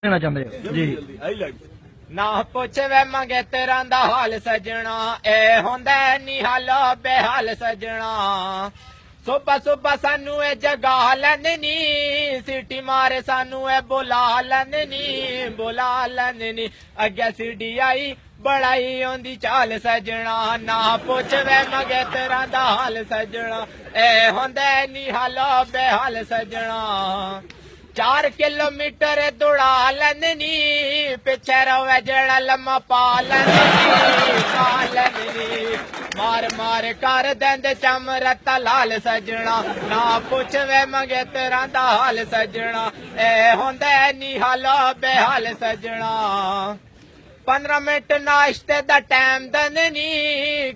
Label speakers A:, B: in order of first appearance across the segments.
A: कहना चाहते हो जी?
B: ना पुछ वे मंगे तेरा दा हाल सजना, ए होंदा नी हालो बेहाल सजना। सुबह सुबह सानू ए जगा लैंदे नी, सीटी मारे सानू ए बुला लैंदे नी, बुला लैंदे नी। अग्गे सीडी आई बड़ाई होंदी चाल सजना, ना पुछ वे मंगे तेरा दा हाल सजना, ए होंदा नी हालो बेहाल सजना। 4 किलोमीटर दौड़ा लैंदे नी, पिछे रवे जेड़ा लम्मा पा लैंदे नी, मार मार कर देंदे चम रत्ता लाल सजना, ना पुछ वे मंगे तेरा दा हाल सजना, ए होंदे नी हालो बेहाल सजना। 15 मिनट नाश्ते दा टाइम देंदे नी,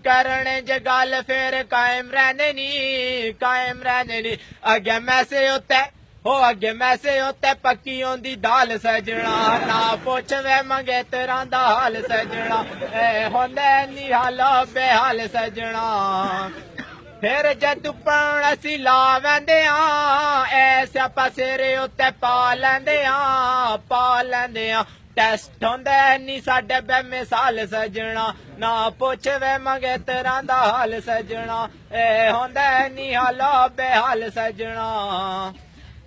B: करने ज गल फिर कायम रहने नी, कायम रहने नी। अगे मैसे उत्ते हो अगे मैसे उत्ते पक्की होंदी दाल सजना, ना पुछ वे मंगे तेरा दा हाल सजना, ए होंदे नी हालो बेहाल सजना। फिर जदू पौन असी ला वैंदे आं, ऐसा पसेरे उत्ते पा लैंदे आं, पा लैंदे आं। टेस्ट होंदे नी साडे बेमिसाल सजना, ना पुछ वे मंगे तेरा दा हाल सजना, ए होंदे नी हालो बेहाल सजना।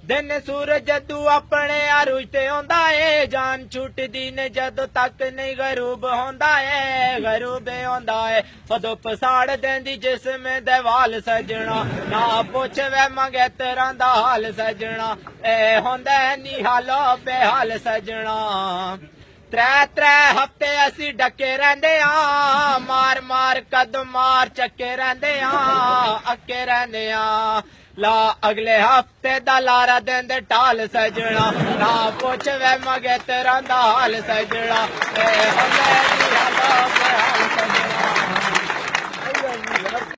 B: दिन सूरज जदू अपने अरुज ते होंदा है, जान छुटदी ने जदों तक नहीं गरूब होंदा है, गरूब होंदा है। उदों पसाड़ देंदी जिस्म दे वाल सजना, ना पुछ वे मंगे तेरा दा हाल सजना, ए होंदा नी हालो बेहाल सजना। 3 हफ्ते असी डके रहंदे आं, मार मार कदम मार चक्के रहंदे आं, अक्के रहंदे आं। ला अगले हफ्ते दा लारा देंदे टाल सजना, ना पुछ वे मंगे तेरा दा हाल सजना, ए होंदे